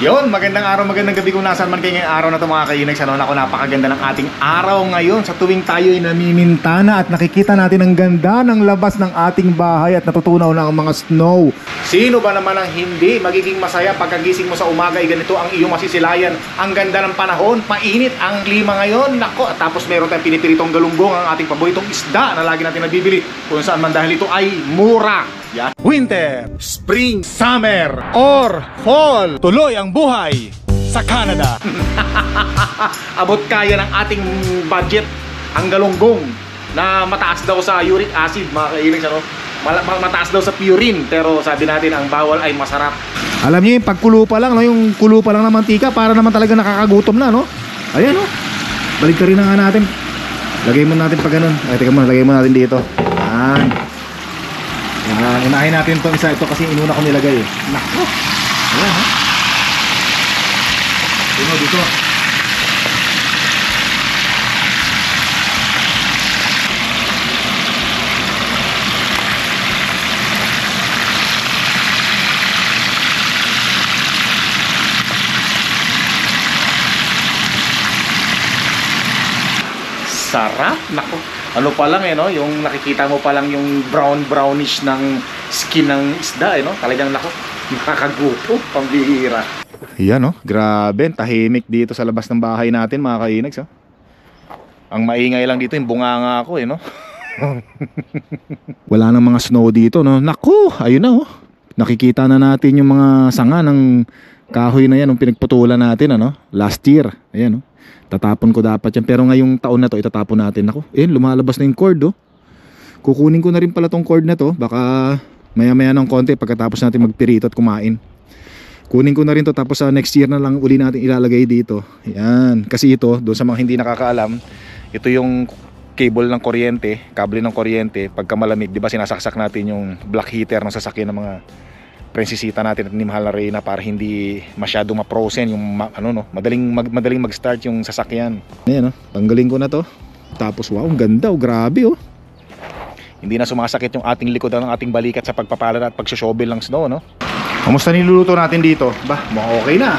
Yon, magandang araw, magandang gabi kung nasaan man kayo ngayong araw na ito mga kainags. Ano, ako, napakaganda ng ating araw ngayon. Sa tuwing tayo ay namimintana at nakikita natin ang ganda ng labas ng ating bahay at natutunaw na ang mga snow. Sino ba naman ang hindi magiging masaya pagkagising mo sa umaga ay ganito ang iyong masisilayan? Ang ganda ng panahon, mainit ang klima ngayon. Nako, at tapos meron tayong pinipiritong galunggong, ang ating paboritong isda na lagi natin nabibili kung saan man dahil ito ay mura. Yan. Winter, Spring, Summer, or Fall. Tuloy ang buhay sa Canada. Abot kaya ng ating budget ang galunggong na mataas daw sa uric acid, mga kainags, ano? Mataas daw sa purine, pero sabi natin ang bawal ay masarap. Alam niyo yung pagkulo pa lang, no? Yung kulo pa lang ng mantika, para naman talaga nakakagutom na, no? Ayan, no? Balik ka rin na nga natin. Lagay mo natin pa ganun. Ay, teka muna, lagay mo natin dito. Ayan. Unahin natin itong isa. Ito kasi inuna ko nilagay eh. Nako. Ayan, ha? Dito. Sarap. Nako. Ano pa lang eh, no? Yung nakikita mo pa lang yung brownish ng skin ng isda eh, no? Talagang nako, nakakagupo, pambihira. Yan, no? Grabe, tahimik dito sa labas ng bahay natin, mga kainags, oh. Ang maingay lang dito yung bunganga ko eh, no? Wala nang mga snow dito, no? Nako, ayun na, oh. Nakikita na natin yung mga sanga ng kahoy na yan, yung pinagputulan natin, ano? Last year, ayan, no? Tatapon ko dapat yan. Pero ngayong taon na to, itatapon natin. Ako, lumalabas na yung cord, oh. Kukunin ko na rin pala tong cord na to. Baka maya-maya ng konti pagkatapos natin magpirito at kumain. Kunin ko na rin to, tapos sa next year na lang uli natin ilalagay dito. Yan. Kasi ito, doon sa mga hindi nakakaalam, ito yung cable ng kuryente, kable ng kuryente. Pagka malamig, di ba sinasaksak natin yung black heater ng sasakyan ng mga prinsesita natin at ni Mahal na Reyna para hindi masyado ma-frozen yung madaling mag-start yung sasakyan. Ayan, oh, tanggalin ko na to. Tapos wow, ang ganda, oh, grabe, oh. Hindi na sumasakit yung ating likod ng ating balikat sa pagpapala at pagsushovel ng snow, no? Kamusta niluluto natin dito? Ba, okay na.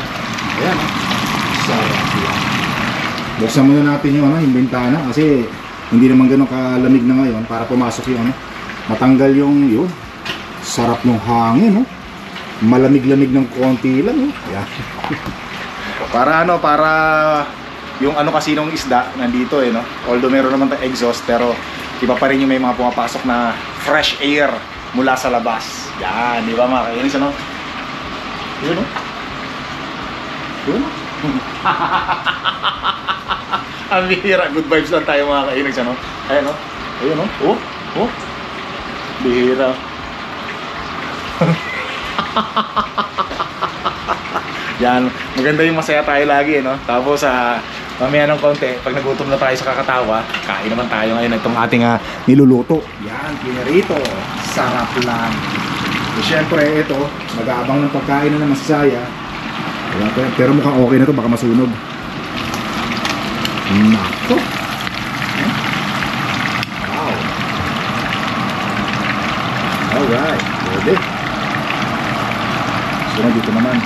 Ayan, oh. Sarap yan. Buksan muna natin yung bintana kasi hindi naman ganun kalamig na ngayon para pumasok yung matanggal yung sarap ng hangin, no? Malamig-lamig ng konti lang, yeah. Para yung kasi nung isda nandito no. Although meron naman tayong exhaust, pero iba pa rin yung may mga pumapasok na fresh air mula sa labas. Yan, di ba mga kainis, ano? Yun, no? Yun, no? Ang bihira, good vibes lang tayo mga kainis, ano? Ayan, no? Ayun, no? Oh, bihira. Yan, maganda yung masaya tayo lagi, no? Tapos mamaya ng konti, pag nagutom na tayo sa kakatawa, kain naman tayo ngayon itong ating niluluto. Yan, pinarito. Sarap lang. So, syempre, ito, mag-aabang ng pagkain na naman si Saya. Pero mukhang okay na to, baka masunog. Nako. Wow. Alright, pwede. So, dito naman.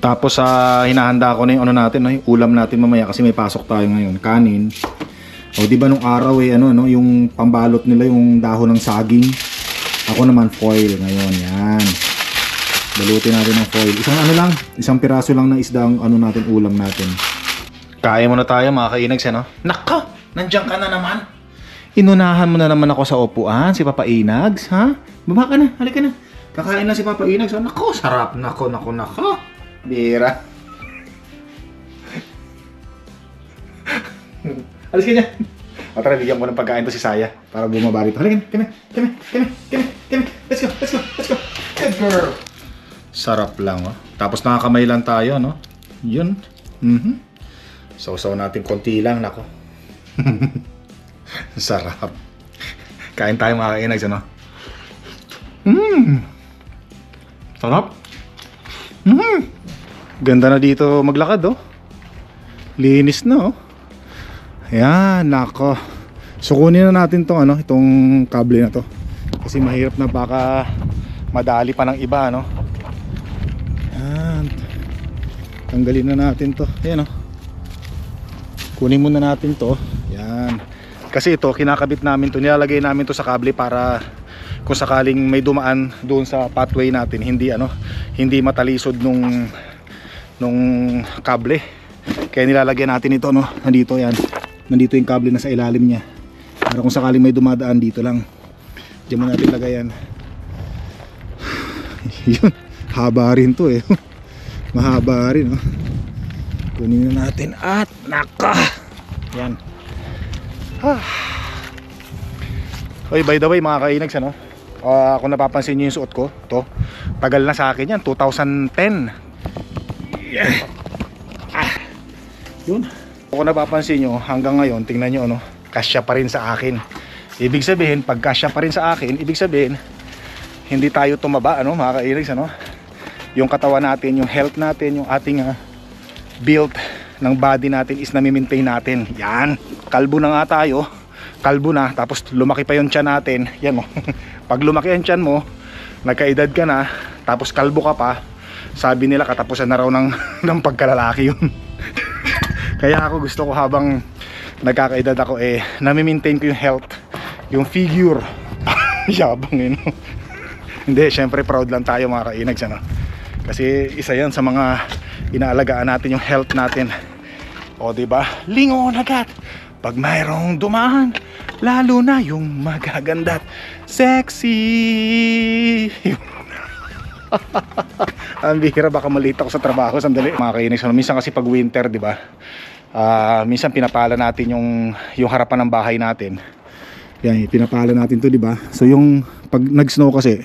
Tapos hinahanda ko na yung natin, yung ulam natin mamaya kasi may pasok tayo ngayon, kanin. O di ba nung araw yung pambalot nila yung dahon ng saging. Ako naman foil ngayon, yan. Balutin natin ng foil. Isang piraso lang ng isda ang natin, ulam natin. Kaya mo na tayo mga kainags, ano? Nako, nandiyan ka na naman. Inunahan mo na naman ako sa upuan, si Papa Inags, ha? Baba ka na, halika na. Kakain na si Papa Inags, oh. Nako, sarap, nako. Bira. Alis ka niya. O tara, bigyan ko ng pagkain to si Saya para bumaba rito. Halika, kami. Let's go. Good girl. Sarap lang, oh. Tapos nakakamay lang tayo, no? Yun. Sausaw natin konti lang, nako. Sarap. Kain tayo mga kainags, ano? Sarap. Ganda na dito maglakad, oh. Linis na, oh. Ayan, nako. So kunin na natin tong itong kable na to. Kasi mahirap na baka madali pa ng iba, no? Yan. Tanggalin na natin to. Ayan, oh. Kunin muna natin to. Yan. Kasi ito, kinakabit namin to, nilalagay namin to sa kable para kung sakaling may dumaan doon sa pathway natin, hindi matalisod nung kable. Kaya nilalagyan natin ito, no? Nandito yan. Nandito yung kable na sa ilalim niya. Para kung sakaling may dumadaan dito lang. Diyan mo natin lagayan. Yun, haba rin to eh. Mahaba rin, no? Kunin na natin at naka. Yan. Oy, by the way mga kainags, ano? Kung napapansin niyo yung suot ko, to, tagal na sa akin yan, 2010. Yeah. Yun. Kung napapansin nyo, hanggang ngayon, tingnan nyo, ano, kasya pa rin sa akin. Ibig sabihin, pag kasya pa rin sa akin, ibig sabihin, hindi tayo tumaba, ano, mga kainags, ano? Yung katawan natin, yung health natin, yung ating build ng body natin is nami-maintain natin. Yan. Kalbo na nga tayo. Kalbo na, tapos lumaki pa yung tiyan natin. Yan, oh. Pag lumaki ang tiyan mo, nagkaedad ka na, tapos kalbo ka pa, sabi nila katapusan na raw ng pagkalalaki yun. Kaya ako gusto ko habang nagkakaedad ako, nami-maintain ko yung health, yung figure. Yabang yun. Hindi, syempre proud lang tayo mga kainags, ano? Kasi isa yan sa mga inaalagaan natin, yung health natin. O diba, lingon agad pag mayroong dumaan, lalo na yung magaganda't sexy. Ang bihira, baka malita ako sa trabaho. Sandali mga kainags, minsan kasi pag winter, diba, minsan pinapala natin yung harapan ng bahay natin. Yan, pinapala natin to, diba? So yung pag nag-snow kasi,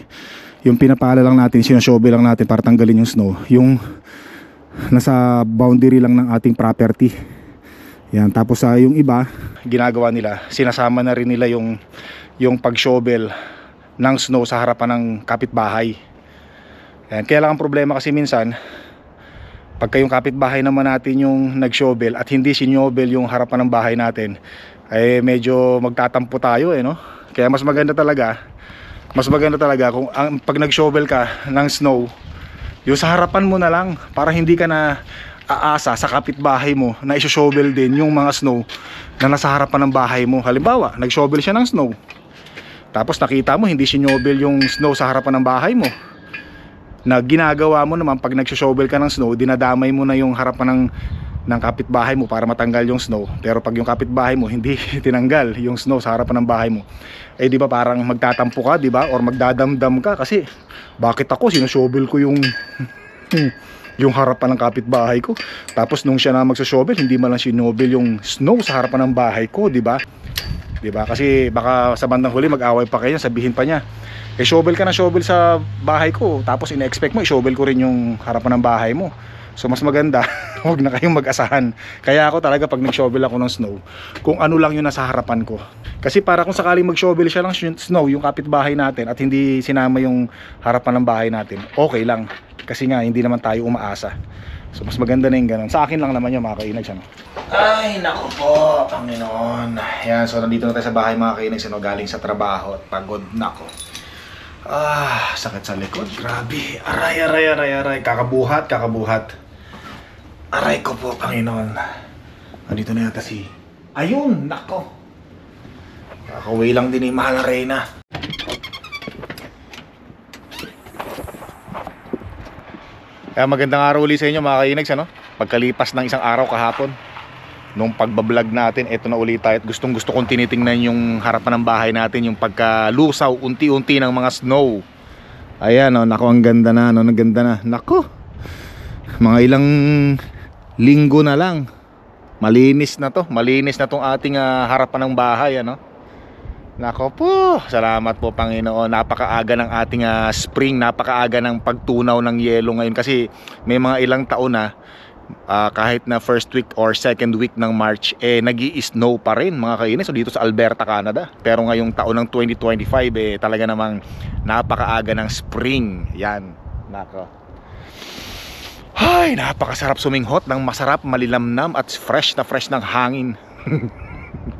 yung pinapala lang natin, sinashovel lang natin para tanggalin yung snow, yung nasa boundary lang ng ating property. Yan, tapos yung iba, ginagawa nila, sinasama na rin nila yung pag-shovel ng snow sa harapan ng kapitbahay. Yan, kaya lang ang problema kasi minsan, pagka yung kapitbahay naman natin yung nag-shovel at hindi sinyovel yung harapan ng bahay natin, ay medyo magtatampo tayo, no? Kaya mas maganda talaga kung pag nag-shovel ka ng snow, yung sa harapan mo na lang, para hindi ka na aasa sa kapitbahay mo na iso-shovel din yung mga snow na nasa harapan ng bahay mo. Halimbawa, nag-shovel siya ng snow, tapos nakita mo hindi sinyovel yung snow sa harapan ng bahay mo, na ginagawa mo naman pag nag-shovel ka ng snow, dinadamay mo na yung harapan ng kapitbahay mo para matanggal yung snow. Pero pag yung kapitbahay mo hindi tinanggal yung snow sa harapan ng bahay mo, di ba parang magtatampo ka, di ba? Or magdadamdam ka kasi bakit ako sinushovel ko yung yung harapan ng kapitbahay ko, tapos nung siya na magso-shovel hindi man lang sinyovel yung snow sa harapan ng bahay ko, di ba? Di ba? Kasi baka sa bandang huli mag-away pa kayo, sabihin pa niya, shovel ka na shovel sa bahay ko, tapos ina-expect mo i-shovel ko rin yung harapan ng bahay mo. So mas maganda, huwag na kayong mag-asahan. Kaya ako talaga pag nag-shovel ako ng snow, kung ano lang yung nasa harapan ko. Kasi para kung sakaling mag-shovel siya ng snow yung kapitbahay natin at hindi sinama yung harapan ng bahay natin, okay lang. Kasi nga hindi naman tayo umaasa. So mas maganda na yung ganun. Sa akin lang naman yung mga kainags, ano? Ay naku po, Panginoon. Yan, so nandito na tayo sa bahay mga kainags, ano? Galing sa trabaho at pagod na ako. Sakit sa likod, grabe. Aray. Kakabuhat. Aray ko po, Panginoon. Nandito na yata si... Ayun, nako. Kakaway lang din yung mahal na Reyna. Kaya magandang araw ulit sa inyo mga kainags, ano? Pagkalipas ng isang araw kahapon, nung pagbablog natin, eto na ulit tayo. At gustong gusto kong tinitingnan yung harapan ng bahay natin, yung pagkalusaw unti-unti ng mga snow. Ayan, oh, nako, ang ganda na, no? Ang ganda na, nako. Mga ilang linggo na lang, malinis na tong ating harapan ng bahay, ano? Nako po, salamat po Panginoon. Napakaaga ng ating spring, napakaaga ng pagtunaw ng yelo ngayon. Kasi may mga ilang taon na kahit na first week or second week ng March, nag-i-snow pa rin mga kainis. So dito sa Alberta, Canada. Pero ngayong taon ng 2025, talaga namang napakaaga ng spring. Yan, nako. Ay, napakasarap suminghot ng masarap, malilamnam at fresh ng hangin.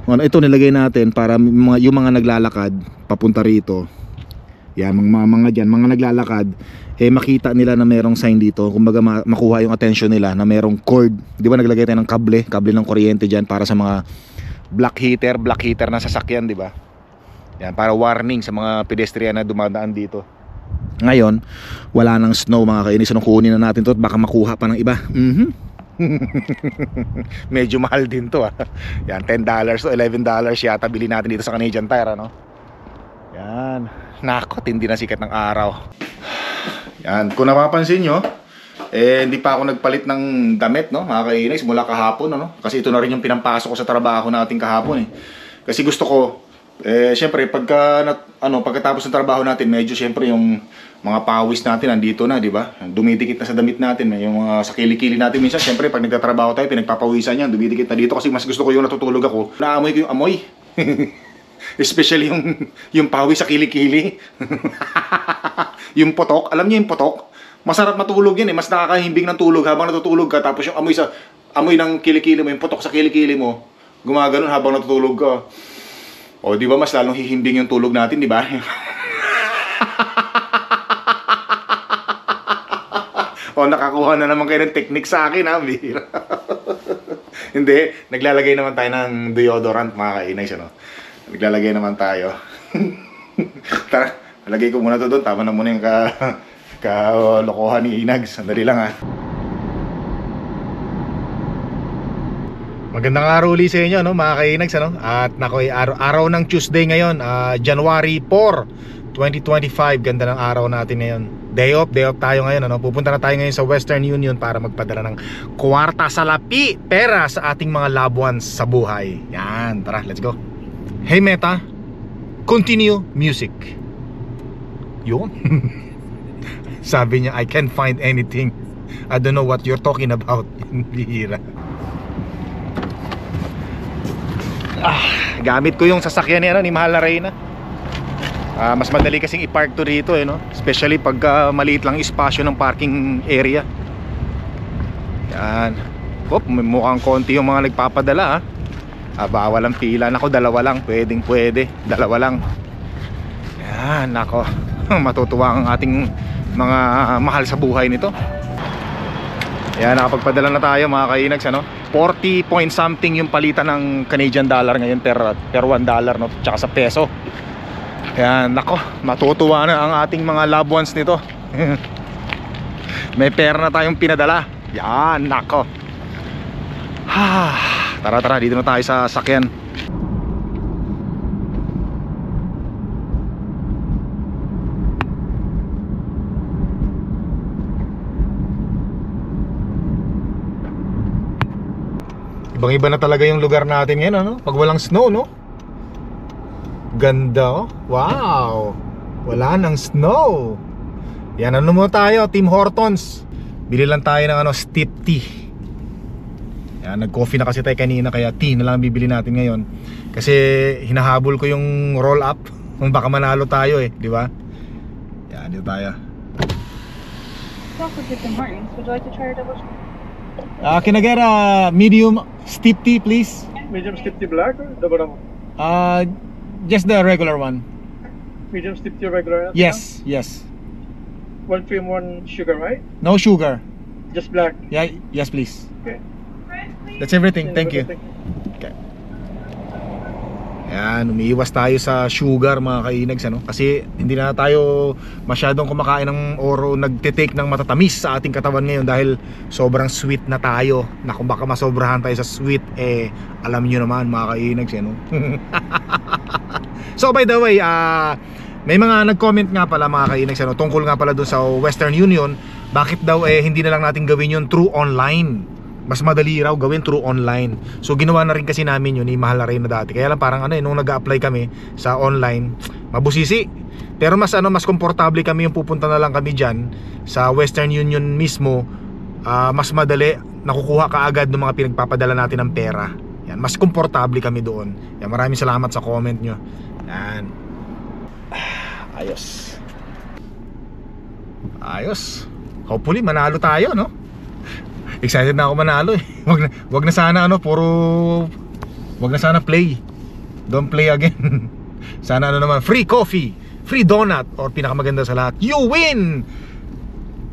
Ito nilagay natin para yung mga naglalakad papunta rito, Yan, mga dyan, mga naglalakad, eh makita nila na merong sign dito. Kumbaga makuha yung attention nila na merong cord. Di ba naglagay tayo ng kable ng kuryente dyan para sa mga black heater na sasakyan, di ba? Yan, para warning sa mga pedestrian na dumadaan dito. Ngayon, wala nang snow mga kainis. Anong kunin na natin to at baka makuha pa ng iba. Medyo mahal din to Yan, $10 to $11 yata bili natin dito sa Canadian Tire, ano? Yan, nako, hindi na sikat ng araw. Yan, kung napapansin nyo, hindi pa ako nagpalit ng damit, no, mga kainis, mula kahapon, ano? Kasi ito na rin yung pinampasok ko sa trabaho natin kahapon, Kasi gusto ko, syempre, pagkatapos ng trabaho natin, medyo syempre yung mga pawis natin nandito na, di ba? Dumidikit na sa damit natin, yung mga sa kilikili natin minsan, syempre, pag nagtatrabaho tayo, pinagpapawisan yan, dumidikit na dito kasi mas gusto ko yung natutulog ako. Naamoy ko yung amoy. Especially yung pawis sa kilikili. Yung potok, alam niyo yung potok? Masarap matulog yan mas nakakahimbing ng tulog habang natutulog ka. Tapos yung amoy ng kilikili mo, yung potok sa kilikili mo, gumaganon habang natutulog ka. O di ba mas lalong hihimbing yung tulog natin, di ba? O nakakuha na naman kayo ng technique sa akin, bihira. Hindi, naglalagay naman tayo ng deodorant, mga kainay, Naglalagay naman tayo. Tara, lagay ko muna to doon. Tama na muna yung kalokohan ni Inags. Sandali lang Magandang araw ulit sa inyo, mga kainags, At nako, araw ng Tuesday ngayon, January 4, 2025. Ganda ng araw natin ngayon. Day off tayo ngayon, Pupunta na tayo ngayon sa Western Union para magpadala ng kwarta salapi, pera sa ating mga loved ones sa buhay. Yan, tara, let's go. Hey Meta, continue music. Yun. Sabi niya, I can't find anything. I don't know what you're talking about. Bihira. Gamit ko yung sasakyan ni Mahal na Reyna. Mas madali kasing i-park to dito, Especially pag maliit lang espasyo ng parking area. Yan. Mukhang konti yung mga nagpapadala, bawal ang pila. Nako, dalawa lang, pwede, dalawa lang. Yan, nako. Matutuwa ang ating mga mahal sa buhay nito. Yan, nakapagpadala na tayo, mga kainags, 40 point something yung palitan ng Canadian dollar ngayon per $1, tsaka sa peso. Yan, nako, matutuwa na ang ating mga loved ones nito. May pera na tayong pinadala. Yan, nako. Tara, dito na tayo sa sakyan. Ibang-iba na talaga yung lugar natin ngayon, Pag walang snow, Ganda, Wow! Wala nang snow. Yan, mo tayo, Tim Hortons. Bili lang tayo ng steep tea. Yan, nag-coffee na kasi tayo kanina, kaya tea na lang bibili natin ngayon. Kasi hinahabol ko yung roll up. Kung baka manalo tayo di ba? Yan, dito tayo. Tim Hortons. Would you like to try a double? Can I get a medium steep tea, please? Medium steep tea black or double rum? Just the regular one. Medium steep tea regular? Yes. 1 cream, 1 sugar, right? No sugar. Just black? Yeah, yes please. Okay. That's everything, thank you. Okay. Ayan, umiiwas tayo sa sugar, mga kainags, Kasi hindi na tayo masyadong kumakain ng oro, nagtitake ng matatamis sa ating katawan ngayon dahil sobrang sweet na tayo. Na kung baka masobrahan tayo sa sweet, alam nyo naman, mga kainags, So by the way, may mga nag-comment nga pala, mga kainags, tungkol nga pala dun sa Western Union. Bakit daw hindi na lang natin gawin yun through online? Mas madali raw gawin through online. So ginawa na rin kasi namin yun, Mahal na Reyna dati. Kaya lang parang nung nag-a-apply kami sa online, mabusisi. Pero mas mas komportable kami yung pupunta na lang kami dyan sa Western Union mismo. Mas madali, nakukuha ka agad ng mga pinagpapadala natin ng pera. Yan, mas komportable kami doon. Yan, maraming salamat sa comment nyo. Yan. Ayos. Hopefully manalo tayo, Excited na ako manalo Wag na sana wag na sana play. Don't play again. Sana naman free coffee free donut, or pinakamaganda sa lahat, you win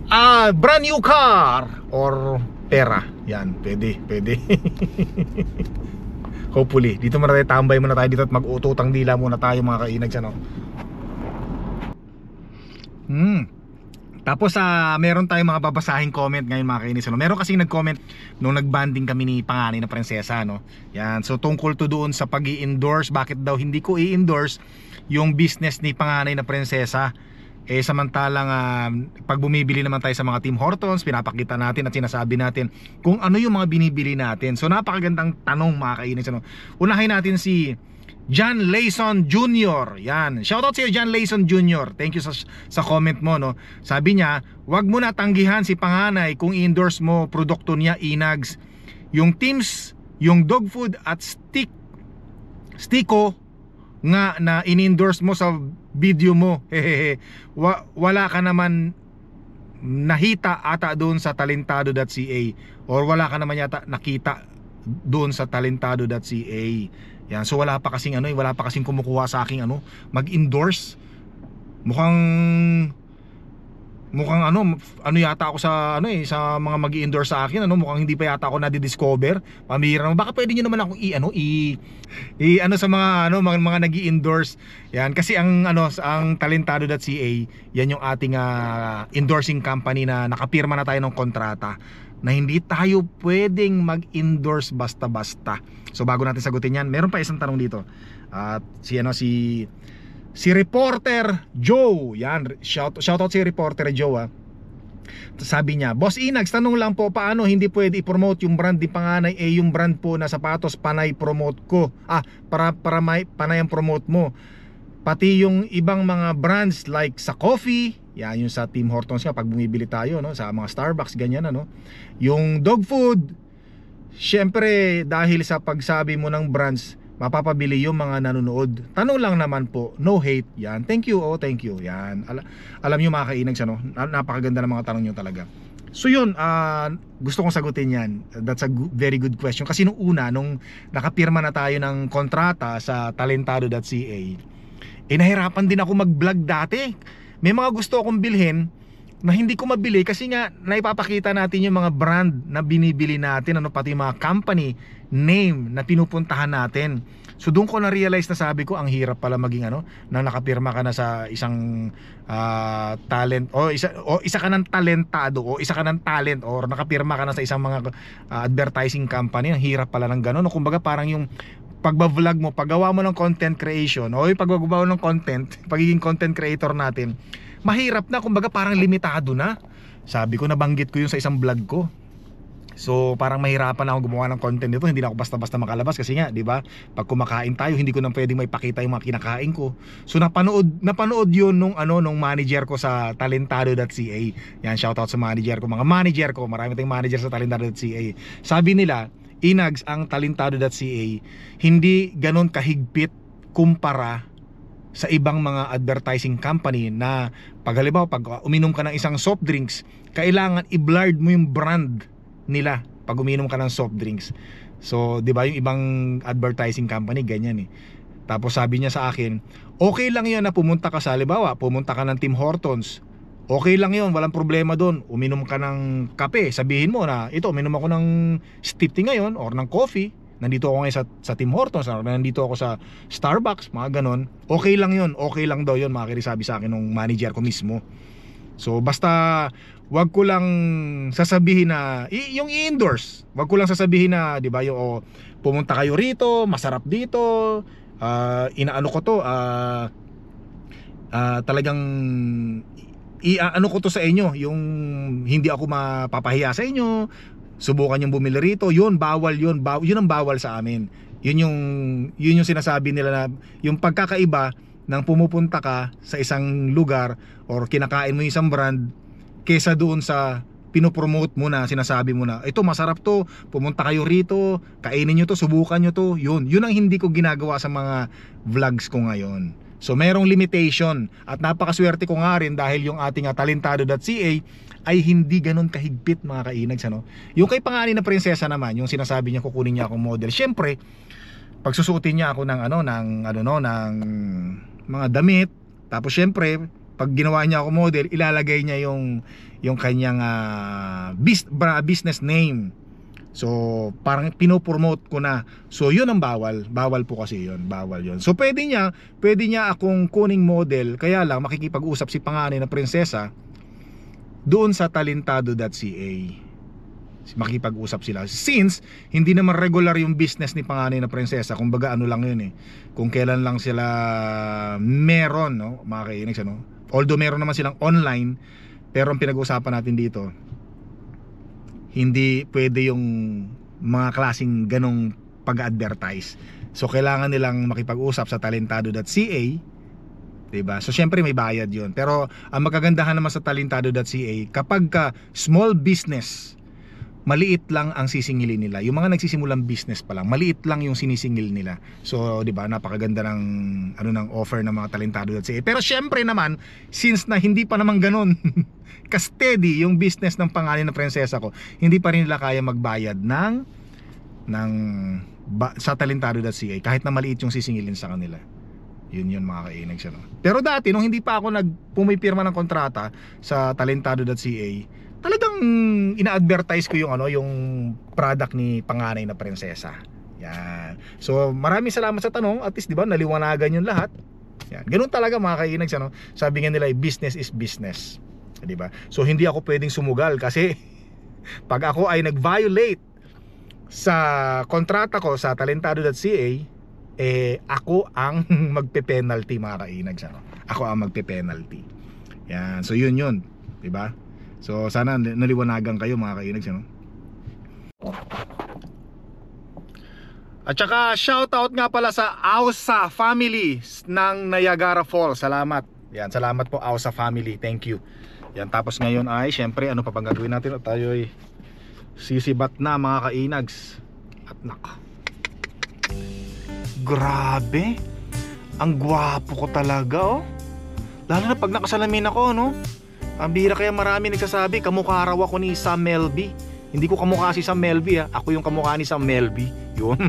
a brand new car or pera. Yan, pwede. Hopefully, dito muna tayo, tambay muna tayo dito at mag-ututang dila muna tayo mga kainags, ano. Tapos meron tayong mga babasahing comment ngayon mga kainis, ano? Meron kasing nag-comment nung nag-banding kami ni Panganay na Prinsesa, no? Yan, so tungkol to doon sa pag-i-endorse, bakit daw hindi ko i-endorse yung business ni Panganay na Prinsesa. Samantalang pag bumibili naman tayo sa mga Tim Hortons, pinapakita natin at sinasabi natin kung ano yung mga binibili natin. So napakagandang tanong mga kainis, ano? Unahin natin si John Layson Jr. Yan. Shoutout sa iyo John Layson Jr. Thank you sa comment mo, no. Sabi niya, "Wag mo na tanggihan si Panganay kung i-endorse mo produkto niya, Inags. Yung Teams, yung dog food at Stiko nga na in-endorse mo sa video mo. Wala ka naman nahita ata doon sa talentado.ca or wala ka naman yata nakita doon sa talentado.ca." Yan, so wala pa kasing wala pa kasing kumukuha sa aking mag-endorse. Mukhang yata ako sa sa mga mag-endorse sa akin, mukhang hindi pa yata ako na-discover. Pamira naman, baka pwede niyo naman ako sa mga mga nag-endorse. Yan, kasi ang talentado.ca, yan yung ating endorsing company na nakapirma na tayo ng kontrata na hindi tayo pwedeng mag-endorse basta-basta. So bago natin sagutin yan, meron pa isang tanong dito. At si Reporter Joe, yan, shoutout si Reporter Joe. Sabi niya, "Boss Inags, tanong lang po, paano hindi pwede i-promote yung brand ni Panganay? Yung brand po na sapatos panay promote ko. Para panay ang promote mo. Pati yung ibang mga brands like sa coffee, yan yung sa Tim Hortons pag bumibili tayo, sa mga Starbucks ganyan, yung dog food. Syempre dahil sa pagsabi mo ng brands, mapapabili yung mga nanonood. Tanong lang naman po, no hate." Yan, thank you, thank you. Yan, alam nyo mga kainags, napakaganda ng mga tanong nyo talaga. So yun, gusto kong sagutin yan. That's a very good question. Kasi nung nakapirma na tayo ng kontrata sa talentado.ca, nahirapan din ako mag-vlog dati. May mga gusto akong bilhin na hindi ko mabili kasi nga naipapakita natin yung mga brand na binibili natin, pati mga company name na pinupuntahan natin. So doon ko na-realize na sabi ko, ang hirap pala maging na nakapirma ka na sa isang talent o isa ka ng talentado o isa ka ng talent or nakapirma ka na sa isang mga advertising company. Ang hirap pala ng gano'n. Kumbaga parang yung pagba-vlog mo, paggawa mo ng content creation o yung paggawa ng content, pagiging content creator natin, mahirap na, kumbaga parang limitado na. Sabi ko, nabanggit ko yun sa isang vlog ko. So parang mahirapan ako gumawa ng content dito. Hindi na ako basta-basta makalabas kasi nga, di ba? Pag kumakain tayo, hindi ko na pwedeng maipakita yung mga kinakain ko. So napanood yun nung manager ko sa talentado.ca. Yan, shoutout sa manager ko. Mga manager ko, marami tayong manager sa talentado.ca. Sabi nila, Inags, ang talentado.ca hindi ganon kahigpit kumpara sa ibang mga advertising company na pag halimbawa pag uminom ka ng isang soft drinks, kailangan i-blurred mo yung brand nila pag uminom ka ng soft drinks. So, 'di ba, yung ibang advertising company ganyan eh. Tapos sabi niya sa akin, okay lang 'yan na pumunta ka sa halimbawa, pumunta ka ng Tim Hortons. Okay lang 'yon, walang problema doon. Uminom ka ng kape, sabihin mo na ito, uminom ako ng steep tea ngayon or ng coffee. Nandito ako ngayon sa Tim Hortons, or nandito ako sa Starbucks, mga ganon. Okay lang 'yon, okay lang daw 'yon, sabi sa akin ng manager ko mismo. So basta wag ko lang sasabihin na yung i-endorse. Wag ko lang sasabihin na, 'di ba, yung pumunta kayo rito, masarap dito, inaano ko to, talagang ano ko to sa inyo, yung hindi ako mapapahiya sa inyo, subukan yung bumili rito, yun bawal yun, yun ang bawal sa amin. Yun yung sinasabi nila na yung pagkakaiba ng pumupunta ka sa isang lugar or kinakain mo yung isang brand kesa doon sa pinopromote mo na, sinasabi mo na ito masarap to, pumunta kayo rito, kainin nyo to, subukan nyo to. Yun ang hindi ko ginagawa sa mga vlogs ko ngayon. So merong limitation at napakaswerte ko nga rin dahil yung ating talentado.ca ay hindi ganun kahigpit mga kainags, Yung kay Panganay na Prinsesa naman, yung sinasabi niya kukunin niya akong model. Syempre, pagsusuotin niya ako ng ng mga damit, Tapos syempre, pag ginawa niya ako model, ilalagay niya yung kanyang business name. So parang pinopromote ko na. So yun ang bawal. Bawal po kasi yun. Bawal yun. So pwede niya akong kuning model. Kaya lang makikipag-usap si panganay na prinsesa doon sa talentado.ca. Makikipag-usap sila. Since hindi naman regular yung business ni panganay na prinsesa, kumbaga ano lang yun kung kailan lang sila meron, no, mga kainags, ano. Although meron naman silang online, pero ang pinag-uusapan natin dito, hindi pwede yung mga klaseng ganong pag-advertise. So kailangan nilang makipag-usap sa talentado.ca, diba? So syempre may bayad yun. Pero ang magkagandahan naman sa talentado.ca, kapag ka small business, maliit lang ang sisingilin nila. Yung mga nagsisimulang business pa lang, maliit lang yung sinisingil nila. So, 'di ba, napakaganda ng ng offer ng mga talentado.ca. Pero syempre naman, since na hindi pa naman ganoon ka-steady yung business ng pangalan ng prinsesa ko, hindi pa rin nila kaya magbayad sa talentado.ca kahit na maliit yung sisingilin sa kanila. Yun mga kainags, ano. Pero dati nung hindi pa ako pumipirma ng kontrata sa talentado.ca, talagang ina-advertise ko yung product ni panganay na prinsesa. Yan. So maraming salamat sa tanong. At least, di ba, naliwanagan yung lahat. Yan. Ganun talaga mga kainags, ano. Sabi nga nila, business is business. Di ba? So hindi ako pwedeng sumugal kasi pag ako ay nag-violate sa kontrata ko sa talentado.ca, ako ang magpe-penalty, mga kainags, ano. Ako ang magpe-penalty. Yan. So yun, di ba? So sana naliwanagan kayo, mga kainags, no? At saka shoutout nga pala sa Ausa family ng Niagara Falls. Salamat. Yan, salamat po Ausa family. Thank you. Yan, tapos ngayon ay syempre ano pa bang gagawin natin? Tayo ay sisibat na, mga kainags. At naka, grabe, ang gwapo ko talaga, oh. Lalo na pag nakasalamin ako, no? Ang bihira, kaya marami nagsasabi kamukha raw ako ni Sam Melby. Hindi ko kamukha si Sam Melby, ha. Ako yung kamukha ni Sam Melby. Yun.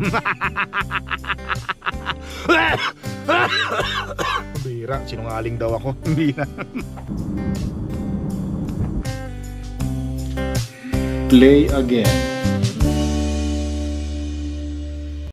Bihira, sinungaling daw ako. Bihira. Play again.